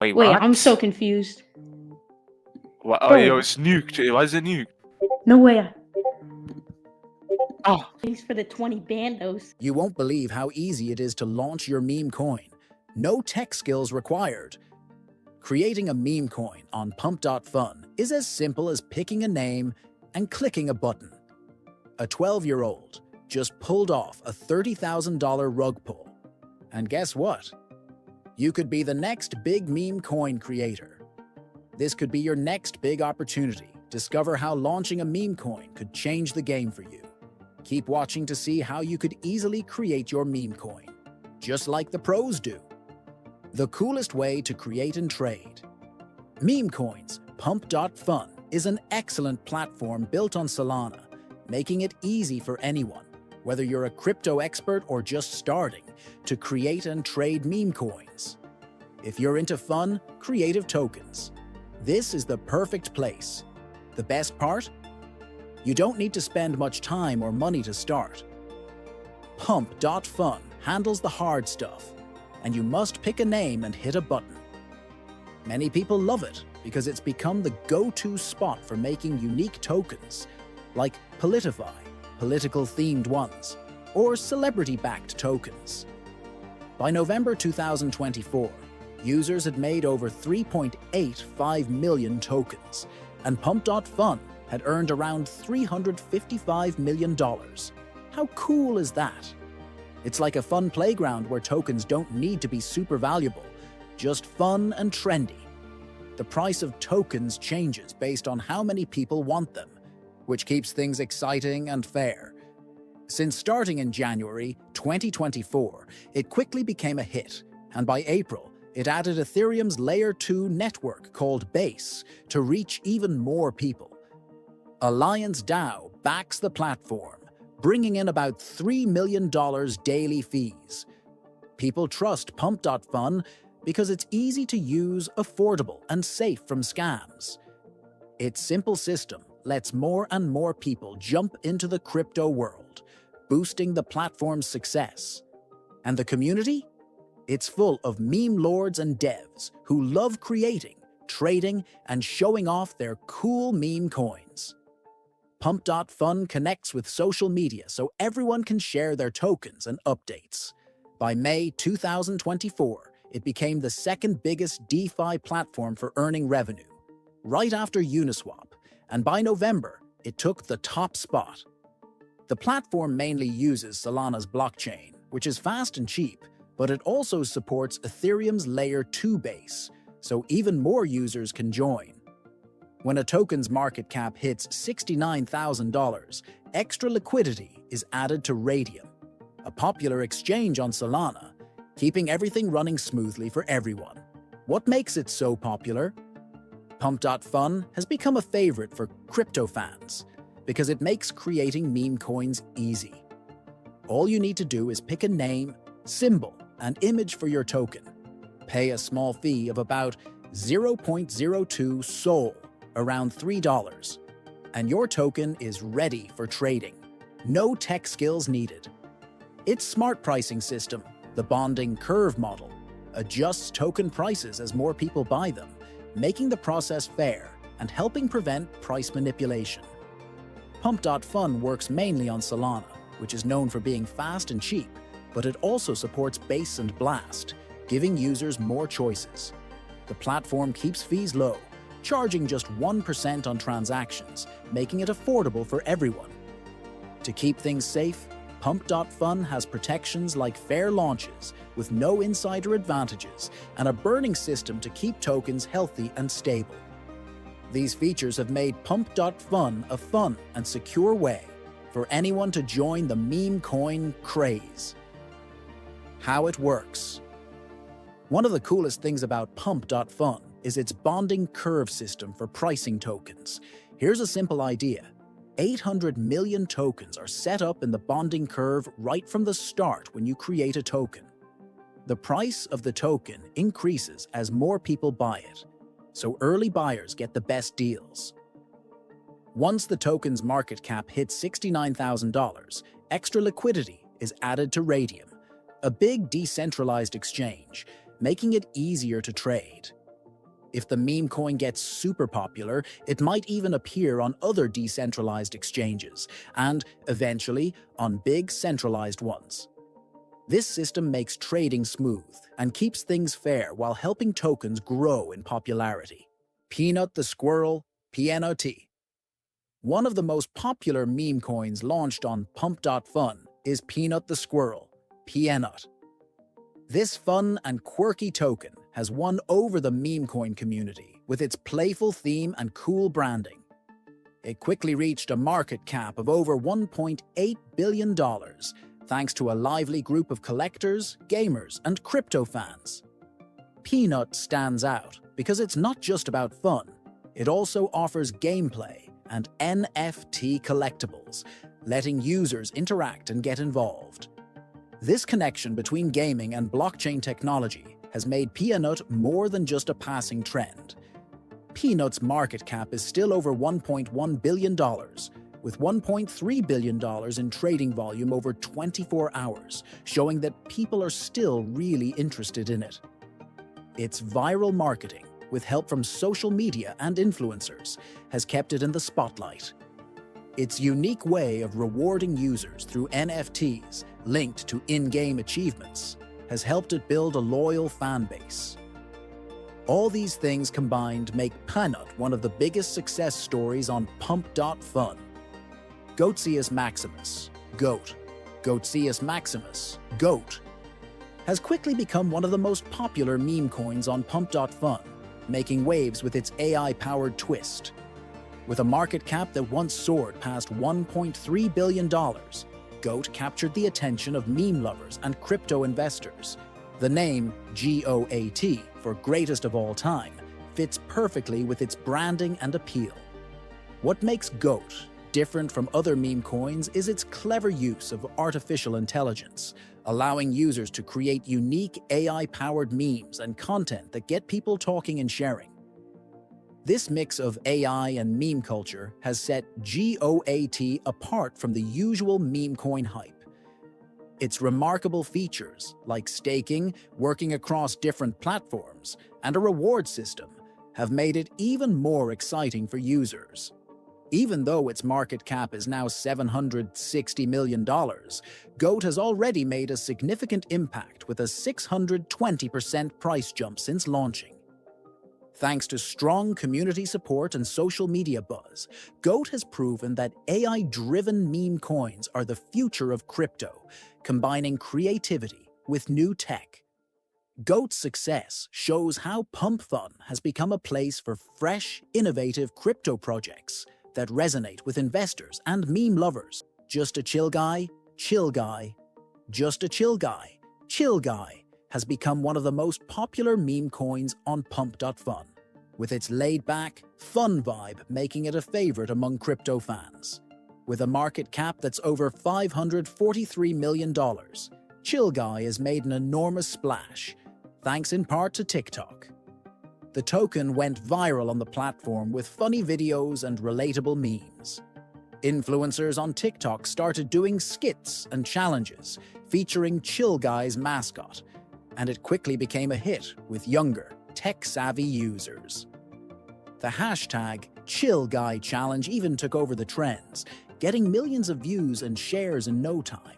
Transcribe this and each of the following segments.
Wait, Wait, what? I'm so confused. What? Oh, yo, Bro, it's nuked. Why is it nuked? no way. Oh, Thanks for the 20 bandos. You won't believe how easy it is to launch your meme coin. No tech skills required. Creating a meme coin on Pump.fun is as simple as picking a name and clicking a button. A 12-year-old just pulled off a $30,000 rug pull. And guess what? You could be the next big meme coin creator. This could be your next big opportunity. Discover how launching a meme coin could change the game for you. Keep watching to see how you could easily create your meme coin, just like the pros do. The coolest way to create and trade. Memecoins, Pump.fun is an excellent platform built on Solana, making it easy for anyone, whether you're a crypto expert or just starting, to create and trade meme coins. If you're into fun, creative tokens, this is the perfect place. The best part? You don't need to spend much time or money to start. Pump.fun handles the hard stuff, and you must pick a name and hit a button. Many people love it because it's become the go-to spot for making unique tokens, like Politify, political-themed ones, or celebrity-backed tokens. By November 2024, users had made over 3.85 million tokens, and Pump.fun had earned around $355 million. How cool is that? It's like a fun playground where tokens don't need to be super valuable, just fun and trendy. The price of tokens changes based on how many people want them, which keeps things exciting and fair. Since starting in January 2024, it quickly became a hit, and by April, it added Ethereum's Layer 2 network called Base to reach even more people. Alliance DAO backs the platform, bringing in about $3 million daily fees. People trust Pump.fun because it's easy to use, affordable, and safe from scams. Its simple system lets more and more people jump into the crypto world, boosting the platform's success. And the community? It's full of meme lords and devs who love creating, trading, and showing off their cool meme coins. Pump.fun connects with social media so everyone can share their tokens and updates. By May 2024, it became the second biggest DeFi platform for earning revenue, right after Uniswap, and by November, it took the top spot. The platform mainly uses Solana's blockchain, which is fast and cheap, but it also supports Ethereum's Layer 2 base, so even more users can join. When a token's market cap hits $69,000, extra liquidity is added to Radium, a popular exchange on Solana, keeping everything running smoothly for everyone. What makes it so popular? Pump.fun has become a favorite for crypto fans because it makes creating meme coins easy. All you need to do is pick a name, symbol, and image for your token. Pay a small fee of about 0.02 SOL, around $3, and your token is ready for trading. No tech skills needed. Its smart pricing system, the bonding curve model, adjusts token prices as more people buy them, making the process fair and helping prevent price manipulation. Pump.fun works mainly on Solana, which is known for being fast and cheap, but it also supports Base and Blast, giving users more choices. The platform keeps fees low, charging just 1% on transactions, making it affordable for everyone. To keep things safe, Pump.fun has protections like fair launches with no insider advantages and a burning system to keep tokens healthy and stable. These features have made Pump.fun a fun and secure way for anyone to join the meme coin craze. How it works. One of the coolest things about Pump.fun is its bonding curve system for pricing tokens. Here's a simple idea. 800 million tokens are set up in the bonding curve right from the start when you create a token. The price of the token increases as more people buy it, so early buyers get the best deals. Once the token's market cap hits $69,000, extra liquidity is added to Radium, a big decentralized exchange, making it easier to trade. If the meme coin gets super popular, it might even appear on other decentralized exchanges, and eventually on big centralized ones. This system makes trading smooth and keeps things fair while helping tokens grow in popularity. PNUT the Squirrel, PNUT. One of the most popular meme coins launched on Pump.fun is PNUT the Squirrel, PNUT. This fun and quirky token has won over the meme coin community with its playful theme and cool branding. It quickly reached a market cap of over $1.8 billion, thanks to a lively group of collectors, gamers, and crypto fans. PNUT stands out because it's not just about fun, it also offers gameplay and NFT collectibles, letting users interact and get involved. This connection between gaming and blockchain technology has made PNUT more than just a passing trend. PNUT's market cap is still over $1.1 billion, with $1.3 billion in trading volume over 24 hours, showing that people are still really interested in it. Its viral marketing, with help from social media and influencers, has kept it in the spotlight. Its unique way of rewarding users through NFTs linked to in-game achievements has helped it build a loyal fan base. All these things combined make PNUT one of the biggest success stories on Pump.fun. Goatseus Maximus, Goat, Goatseus Maximus, Goat, has quickly become one of the most popular meme coins on Pump.fun, making waves with its AI-powered twist. With a market cap that once soared past $1.3 billion, Goat captured the attention of meme lovers and crypto investors. The name GOAT, for greatest of all time, fits perfectly with its branding and appeal. What makes Goat different from other meme coins is its clever use of artificial intelligence, allowing users to create unique AI-powered memes and content that get people talking and sharing. This mix of AI and meme culture has set GOAT apart from the usual meme coin hype. Its remarkable features, like staking, working across different platforms, and a reward system, have made it even more exciting for users. Even though its market cap is now $760 million, GOAT has already made a significant impact with a 620% price jump since launching. Thanks to strong community support and social media buzz, GOAT has proven that AI-driven meme coins are the future of crypto, combining creativity with new tech. GOAT's success shows how Pump.fun has become a place for fresh, innovative crypto projects that resonate with investors and meme lovers. Just a chill guy, chill guy. Just a chill guy, chill guy has become one of the most popular meme coins on Pump.fun, with its laid-back, fun vibe making it a favorite among crypto fans. With a market cap that's over $543 million, Chill Guy has made an enormous splash, thanks in part to TikTok. The token went viral on the platform with funny videos and relatable memes. Influencers on TikTok started doing skits and challenges featuring Chill Guy's mascot, and it quickly became a hit with younger, tech-savvy users. The hashtag ChillGuy challenge even took over the trends, getting millions of views and shares in no time.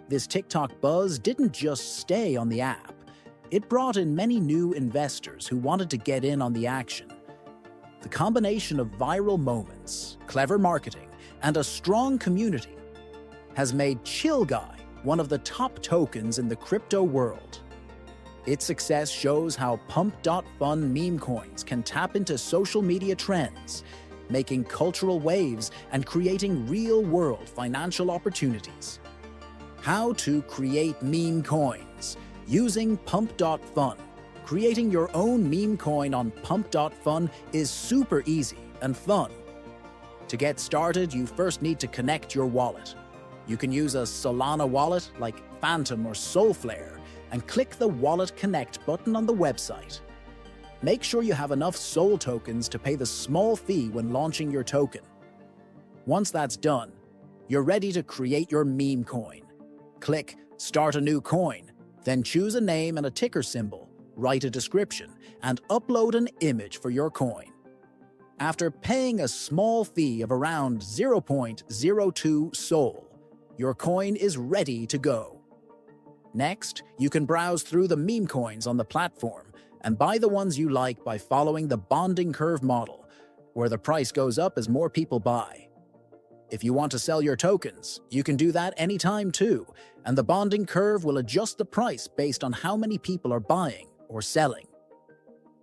This TikTok buzz didn't just stay on the app. It brought in many new investors who wanted to get in on the action. The combination of viral moments, clever marketing, and a strong community has made ChillGuy one of the top tokens in the crypto world. Its success shows how Pump.fun meme coins can tap into social media trends, making cultural waves and creating real-world financial opportunities. How to create meme coins using Pump.fun. Creating your own meme coin on Pump.fun is super easy and fun. To get started, you first need to connect your wallet. You can use a Solana wallet like Phantom or Solflare and click the Wallet Connect button on the website. Make sure you have enough Sol tokens to pay the small fee when launching your token. Once that's done, you're ready to create your meme coin. Click Start a New Coin, then choose a name and a ticker symbol, write a description, and upload an image for your coin. After paying a small fee of around 0.02 Sol, your coin is ready to go. Next, you can browse through the Memecoins on the platform and buy the ones you like by following the bonding curve model, where the price goes up as more people buy. If you want to sell your tokens, you can do that anytime too, and the bonding curve will adjust the price based on how many people are buying or selling.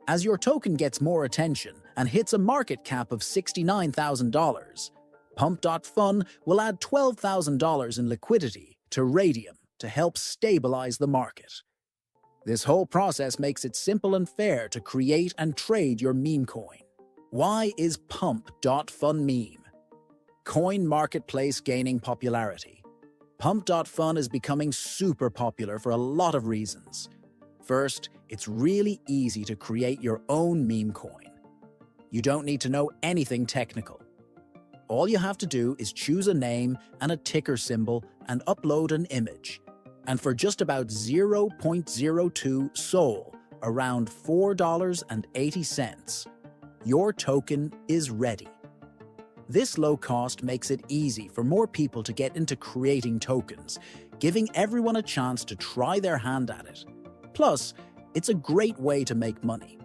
As your token gets more attention and hits a market cap of $69,000, Pump.fun will add $12,000 in liquidity to Radium to help stabilize the market. This whole process makes it simple and fair to create and trade your meme coin. Why is Pump.fun meme? Coin marketplace gaining popularity. Pump.fun is becoming super popular for a lot of reasons. First, it's really easy to create your own meme coin. You don't need to know anything technical. All you have to do is choose a name and a ticker symbol and upload an image. And for just about 0.02 Sol, around $4.80, your token is ready. This low cost makes it easy for more people to get into creating tokens, giving everyone a chance to try their hand at it. Plus, it's a great way to make money.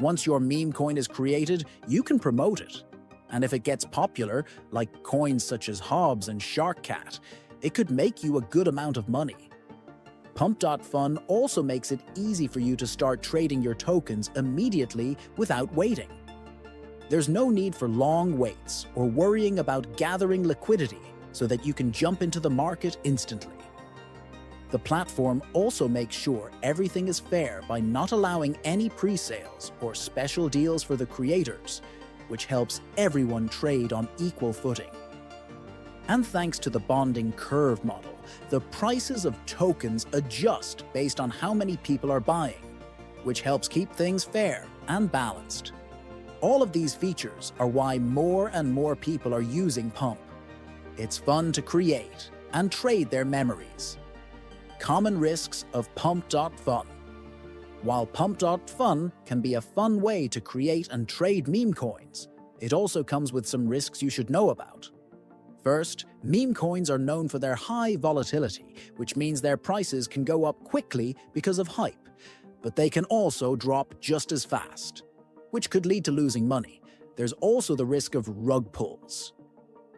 Once your meme coin is created, you can promote it. And if it gets popular, like coins such as Hobbs and Sharkcat, it could make you a good amount of money. Pump.fun also makes it easy for you to start trading your tokens immediately without waiting. There's no need for long waits or worrying about gathering liquidity so that you can jump into the market instantly. The platform also makes sure everything is fair by not allowing any pre-sales or special deals for the creators, which helps everyone trade on equal footing. And thanks to the bonding curve model, the prices of tokens adjust based on how many people are buying, which helps keep things fair and balanced. All of these features are why more and more people are using Pump. It's fun to create and trade their memories. Common risks of Pump.fun. While Pump.fun can be a fun way to create and trade meme coins, it also comes with some risks you should know about. First, meme coins are known for their high volatility, which means their prices can go up quickly because of hype, but they can also drop just as fast, which could lead to losing money. There's also the risk of rug pulls,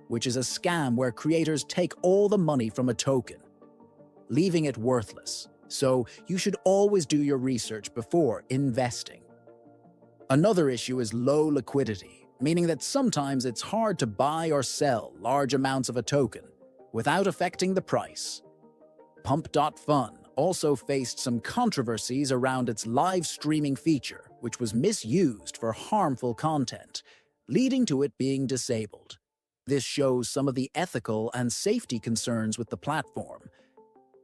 which is a scam where creators take all the money from a token, leaving it worthless. So you should always do your research before investing. Another issue is low liquidity, meaning that sometimes it's hard to buy or sell large amounts of a token without affecting the price. Pump.fun also faced some controversies around its live streaming feature, which was misused for harmful content, leading to it being disabled. This shows some of the ethical and safety concerns with the platform.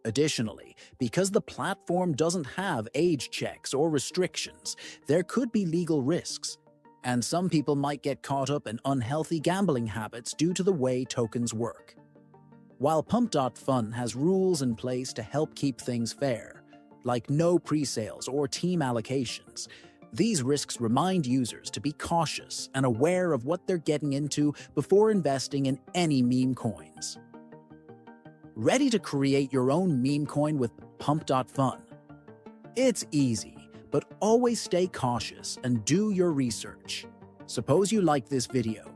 Additionally, because the platform doesn't have age checks or restrictions, there could be legal risks, and some people might get caught up in unhealthy gambling habits due to the way tokens work. While Pump.fun has rules in place to help keep things fair, like no pre-sales or team allocations, these risks remind users to be cautious and aware of what they're getting into before investing in any meme coins. Ready to create your own meme coin with Pump.fun? It's easy, but always stay cautious and do your research. Suppose you like this video.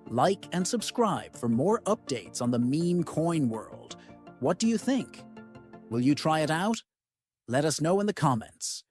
Like and subscribe for more updates on the meme coin world. What do you think? Will you try it out? Let us know in the comments.